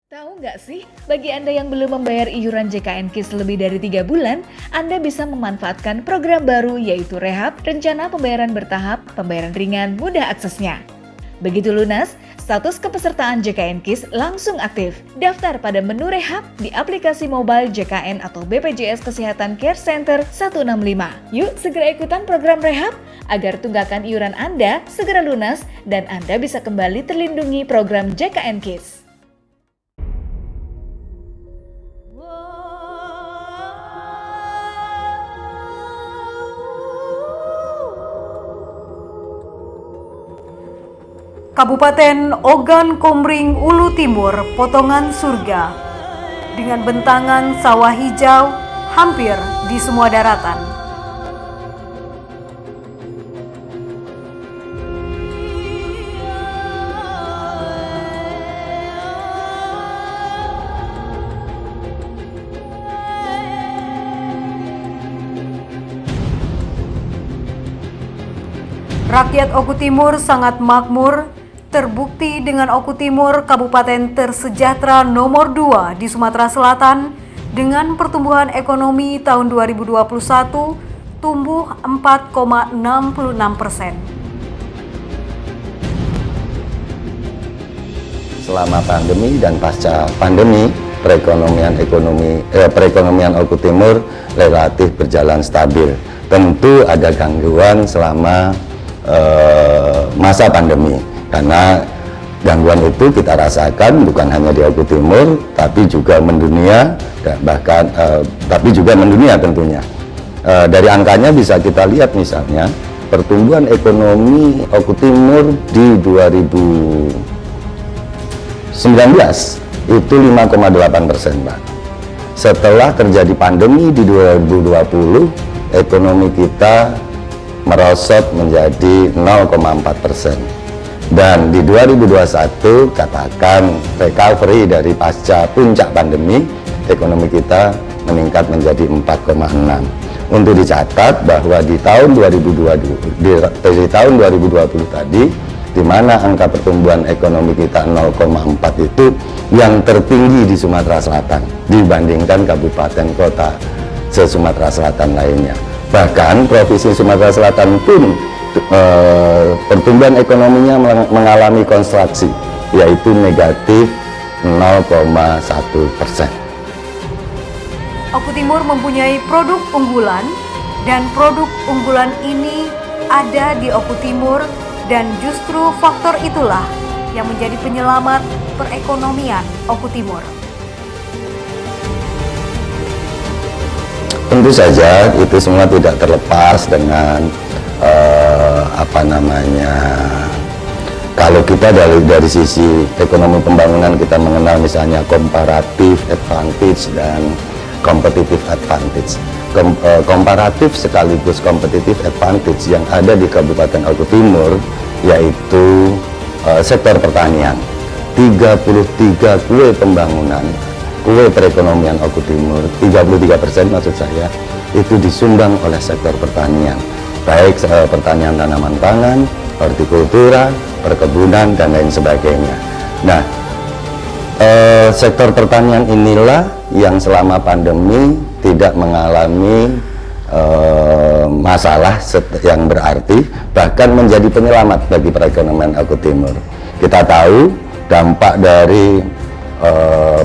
Tahu nggak sih, bagi Anda yang belum membayar iuran JKN KIS lebih dari 3 bulan, Anda bisa memanfaatkan program baru yaitu Rehab, Rencana Pembayaran Bertahap, Pembayaran Ringan, Mudah Aksesnya. Begitu lunas, status kepesertaan JKN KIS langsung aktif. Daftar pada menu Rehab di aplikasi mobile JKN atau BPJS Kesehatan Care Center 165. Yuk segera ikutan program Rehab agar tunggakan iuran Anda segera lunas dan Anda bisa kembali terlindungi program JKN KIS. Kabupaten Ogan Komering Ulu Timur, potongan surga, dengan bentangan sawah hijau hampir di semua daratan. Rakyat Oku Timur sangat makmur. Terbukti dengan Oku Timur, kabupaten tersejahtera nomor 2 di Sumatera Selatan dengan pertumbuhan ekonomi tahun 2021 tumbuh 4,66%. Selama pandemi dan pasca pandemi, perekonomian Oku Timur relatif berjalan stabil. Tentu ada gangguan selama masa pandemi. Karena gangguan itu kita rasakan bukan hanya di Oku Timur, tapi juga mendunia, tapi juga mendunia tentunya. Dari angkanya bisa kita lihat misalnya pertumbuhan ekonomi Oku Timur di 2019 itu 5,8%, Pak. Setelah terjadi pandemi di 2020, ekonomi kita merosot menjadi 0,4%. Dan di 2021 katakan recovery dari pasca puncak pandemi, ekonomi kita meningkat menjadi 4,6. Untuk dicatat bahwa di tahun 2020 tadi, di mana angka pertumbuhan ekonomi kita 0,4 itu yang tertinggi di Sumatera Selatan dibandingkan kabupaten kota se-Sumatera Selatan lainnya. Bahkan Provinsi Sumatera Selatan pun pertumbuhan ekonominya mengalami kontraksi, yaitu negatif 0,1%. Oku Timur mempunyai produk unggulan, dan produk unggulan ini ada di Oku Timur, dan justru faktor itulah yang menjadi penyelamat perekonomian Oku Timur. Tentu saja itu semua tidak terlepas dengan kalau kita dari sisi ekonomi pembangunan kita mengenal misalnya comparative advantage dan competitive advantage. Komparatif sekaligus competitive advantage yang ada di Kabupaten Oku Timur yaitu sektor pertanian. 33 kue pembangunan, kue perekonomian Oku Timur, 33% maksud saya, itu disumbang oleh sektor pertanian. Baik pertanian tanaman pangan, hortikultura, perkebunan, dan lain sebagainya. Nah, sektor pertanian inilah yang selama pandemi tidak mengalami masalah yang berarti, bahkan menjadi penyelamat bagi perekonomian Oku Timur. Kita tahu dampak dari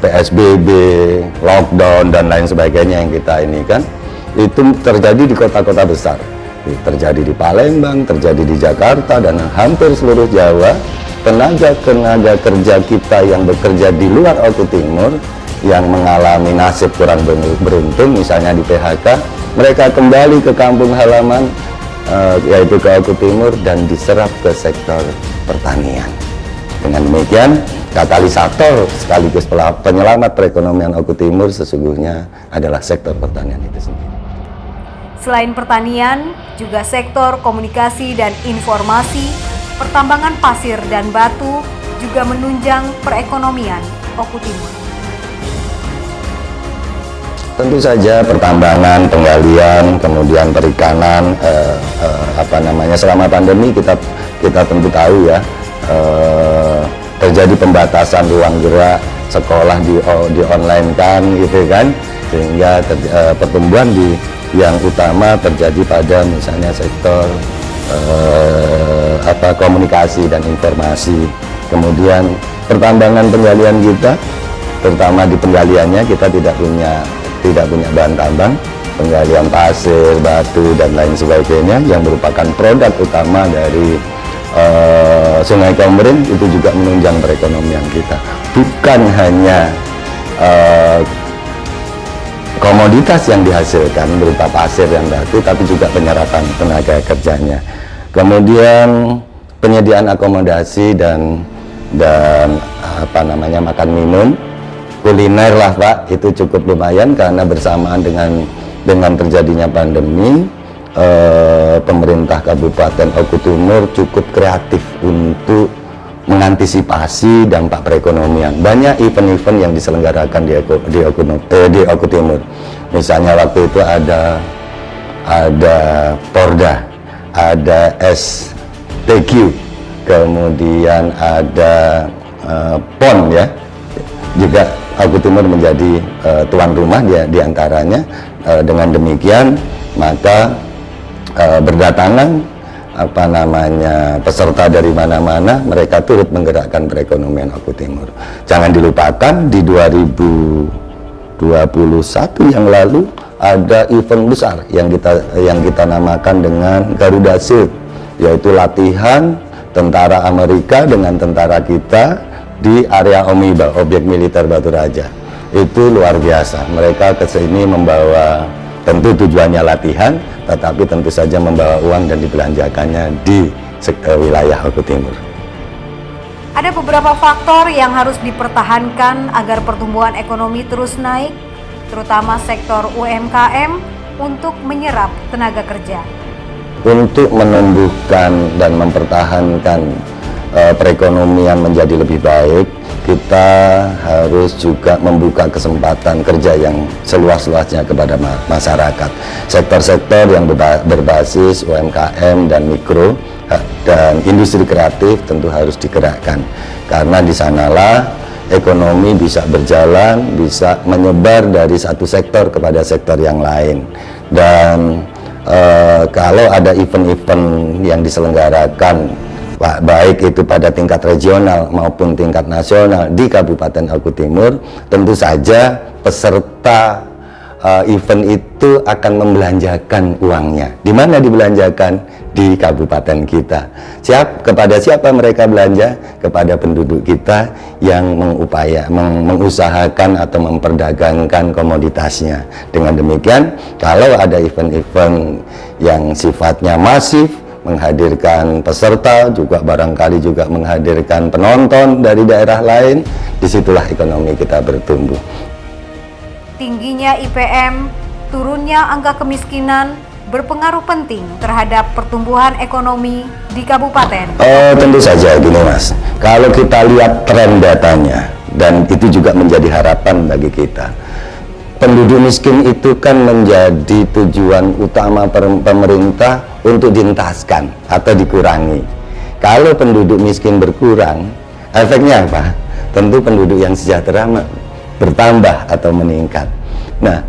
PSBB, lockdown, dan lain sebagainya yang kita ini kan, itu terjadi di kota-kota besar. Terjadi di Palembang, terjadi di Jakarta, dan hampir seluruh Jawa. Tenaga kerja kita yang bekerja di luar Oku Timur yang mengalami nasib kurang beruntung, misalnya di PHK, mereka kembali ke kampung halaman, yaitu ke Oku Timur, dan diserap ke sektor pertanian. Dengan demikian, katalisator sekaligus penyelamat perekonomian Oku Timur sesungguhnya adalah sektor pertanian itu sendiri. Selain pertanian, juga sektor komunikasi dan informasi, pertambangan pasir dan batu juga menunjang perekonomian Oku Timur. Tentu saja pertambangan, penggalian, kemudian perikanan, selama pandemi kita tentu tahu ya, terjadi pembatasan ruang gerak sekolah di online kan gitu kan, sehingga pertumbuhan yang utama terjadi pada misalnya sektor komunikasi dan informasi. Kemudian pertambangan penggalian kita, terutama di penggaliannya kita tidak punya bahan tambang, penggalian pasir, batu dan lain sebagainya yang merupakan produk utama dari Sungai Komering, itu juga menunjang perekonomian kita. Bukan hanya komoditas yang dihasilkan berupa pasir dan batu, tapi juga penyerapan tenaga kerjanya. Kemudian penyediaan akomodasi dan makan minum, kuliner lah Pak, itu cukup lumayan karena bersamaan dengan terjadinya pandemi, pemerintah Kabupaten Oku Timur cukup kreatif untuk mengantisipasi dampak perekonomian. Banyak event-event yang diselenggarakan di Oku Timur. Misalnya waktu itu ada Porda, ada STQ, kemudian ada PON ya. Juga Oku Timur menjadi tuan rumah di antaranya. Dengan demikian maka berdatangan peserta dari mana-mana, mereka turut menggerakkan perekonomian Oku Timur. Jangan dilupakan di 2021 yang lalu ada event besar yang kita namakan dengan Garuda Shield, yaitu latihan tentara Amerika dengan tentara kita di area Omiba, objek militer Batu Raja. Itu luar biasa. Mereka ke sini membawa, tentu tujuannya latihan, tetapi tentu saja membawa uang dan dibelanjakannya di wilayah Oku Timur. Ada beberapa faktor yang harus dipertahankan agar pertumbuhan ekonomi terus naik, terutama sektor UMKM untuk menyerap tenaga kerja. Untuk menumbuhkan dan mempertahankan perekonomian menjadi lebih baik, kita harus juga membuka kesempatan kerja yang seluas-luasnya kepada masyarakat. Sektor-sektor yang berbasis UMKM dan mikro dan industri kreatif tentu harus digerakkan, karena di sanalah ekonomi bisa berjalan, bisa menyebar dari satu sektor kepada sektor yang lain. Dan kalau ada event-event yang diselenggarakan, baik itu pada tingkat regional maupun tingkat nasional di Kabupaten Oku Timur, tentu saja peserta event itu akan membelanjakan uangnya. Di mana dibelanjakan? Di kabupaten kita. Kepada siapa mereka belanja? Kepada penduduk kita yang mengusahakan atau memperdagangkan komoditasnya. Dengan demikian, kalau ada event-event yang sifatnya masif, menghadirkan peserta, juga barangkali juga menghadirkan penonton dari daerah lain, disitulah ekonomi kita bertumbuh. Tingginya IPM, turunnya angka kemiskinan berpengaruh penting terhadap pertumbuhan ekonomi di kabupaten. Tentu saja gini Mas, kalau kita lihat tren datanya, dan itu juga menjadi harapan bagi kita, penduduk miskin itu kan menjadi tujuan utama pemerintah untuk dientaskan atau dikurangi. Kalau penduduk miskin berkurang, efeknya apa? Tentu penduduk yang sejahtera bertambah atau meningkat. Nah,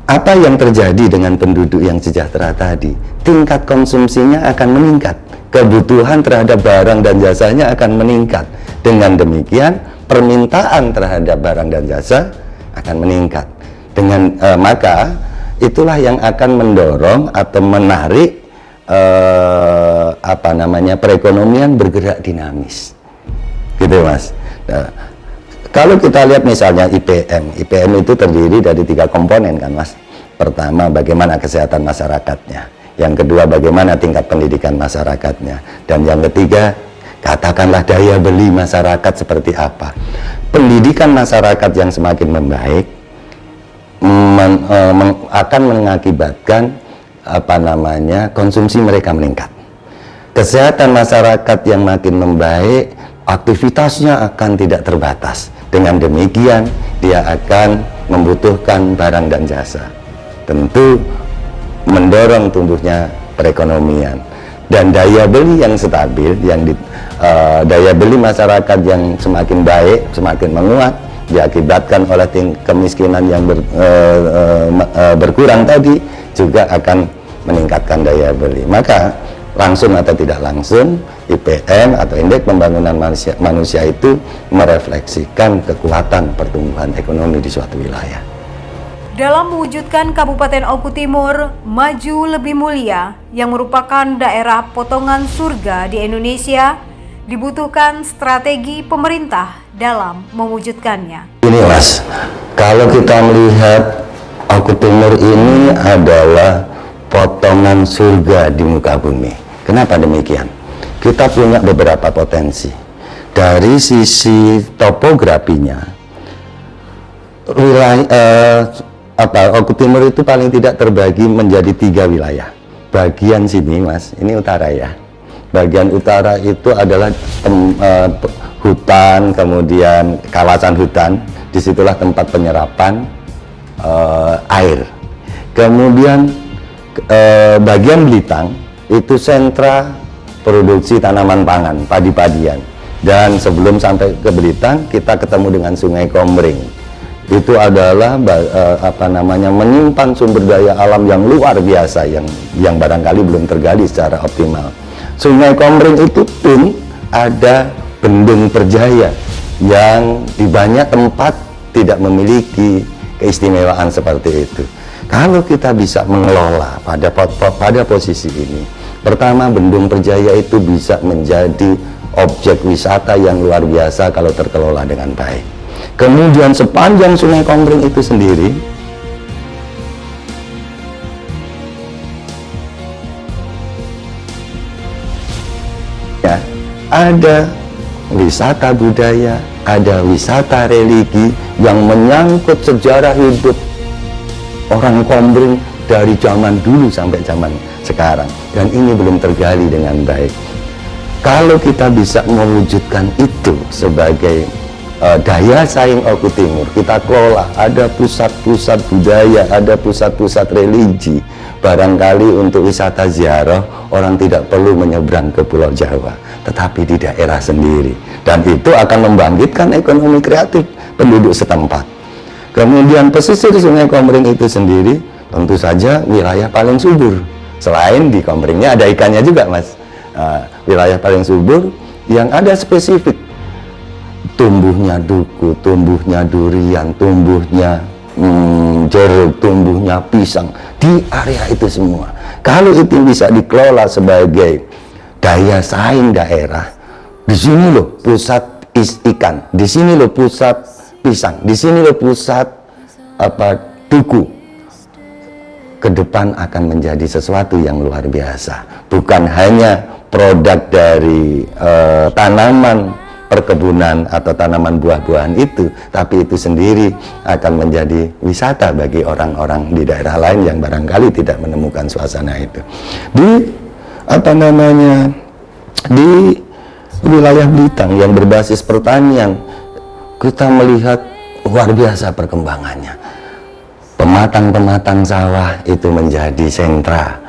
apa yang terjadi dengan penduduk yang sejahtera tadi? Tingkat konsumsinya akan meningkat, kebutuhan terhadap barang dan jasanya akan meningkat. Dengan demikian, permintaan terhadap barang dan jasa akan meningkat. Maka itulah yang akan mendorong atau menarik perekonomian bergerak dinamis, gitu Mas. Nah, kalau kita lihat misalnya IPM itu terdiri dari 3 komponen kan Mas. Pertama, bagaimana kesehatan masyarakatnya. Yang kedua, bagaimana tingkat pendidikan masyarakatnya. Dan yang ketiga, katakanlah daya beli masyarakat seperti apa. Pendidikan masyarakat yang semakin membaik akan mengakibatkan konsumsi mereka meningkat. Kesehatan masyarakat yang makin membaik, aktivitasnya akan tidak terbatas. Dengan demikian, dia akan membutuhkan barang dan jasa. Tentu mendorong tumbuhnya perekonomian. Dan daya beli yang stabil, daya beli masyarakat yang semakin baik, semakin menguat, diakibatkan oleh kemiskinan yang berkurang tadi juga akan meningkatkan daya beli. Maka langsung atau tidak langsung IPM atau Indeks Pembangunan Manusia itu merefleksikan kekuatan pertumbuhan ekonomi di suatu wilayah. Dalam mewujudkan Kabupaten Oku Timur maju lebih mulia yang merupakan daerah potongan surga di Indonesia, dibutuhkan strategi pemerintah dalam mewujudkannya. Ini Mas, kalau kita melihat Oku Timur ini adalah potongan surga di muka bumi. Kenapa demikian? Kita punya beberapa potensi. Dari sisi topografinya, Oku Timur itu paling tidak terbagi menjadi 3 wilayah. Bagian sini Mas, ini utara ya. Bagian utara itu adalah hutan, kemudian kawasan hutan. Disitulah tempat penyerapan air. Kemudian bagian Belitang itu sentra produksi tanaman pangan, padi-padian. Dan sebelum sampai ke Belitang, kita ketemu dengan Sungai Komering. Itu adalah menyimpan sumber daya alam yang luar biasa yang barangkali belum tergali secara optimal. Sungai Komering itu pun ada bendung Perjaya yang di banyak tempat tidak memiliki keistimewaan seperti itu. Kalau kita bisa mengelola pada posisi ini, pertama bendung Perjaya itu bisa menjadi objek wisata yang luar biasa kalau terkelola dengan baik. Kemudian sepanjang Sungai Komering itu sendiri ya, ada wisata budaya, ada wisata religi yang menyangkut sejarah hidup orang Komering dari zaman dulu sampai zaman sekarang, dan ini belum tergali dengan baik. Kalau kita bisa mewujudkan itu sebagai daya saing Oku Timur, kita kelola, ada pusat-pusat budaya, ada pusat-pusat religi, barangkali untuk wisata ziarah orang tidak perlu menyeberang ke Pulau Jawa, tetapi di daerah sendiri, dan itu akan membangkitkan ekonomi kreatif penduduk setempat. Kemudian pesisir Sungai Komering itu sendiri tentu saja wilayah paling subur. Selain di Komeringnya ada ikannya juga Mas. Wilayah paling subur yang ada spesifik tumbuhnya duku, tumbuhnya durian, tumbuhnya jeruk, tumbuhnya pisang di area itu semua. Kalau itu bisa dikelola sebagai daya saing daerah, di sini loh pusat ikan, di sini loh pusat pisang, di sini loh pusat duku. Ke depan akan menjadi sesuatu yang luar biasa. Bukan hanya produk dari tanaman perkebunan atau tanaman buah-buahan itu, tapi itu sendiri akan menjadi wisata bagi orang-orang di daerah lain yang barangkali tidak menemukan suasana itu. Di wilayah Belitang yang berbasis pertanian, kita melihat luar biasa perkembangannya. Pematang-pematang sawah itu menjadi sentra,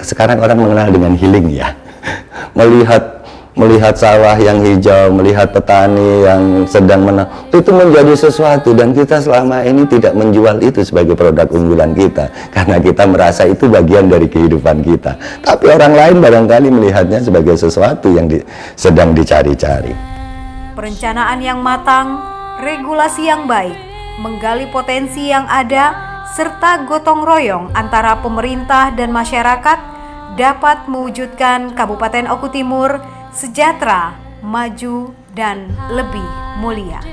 sekarang orang mengenal dengan healing ya. Melihat sawah yang hijau, melihat petani yang sedang itu menjadi sesuatu, dan kita selama ini tidak menjual itu sebagai produk unggulan kita karena kita merasa itu bagian dari kehidupan kita. Tapi orang lain barangkali melihatnya sebagai sesuatu yang sedang dicari-cari. Perencanaan yang matang, regulasi yang baik, menggali potensi yang ada, serta gotong royong antara pemerintah dan masyarakat dapat mewujudkan Kabupaten Oku Timur sejahtera, maju, dan lebih mulia.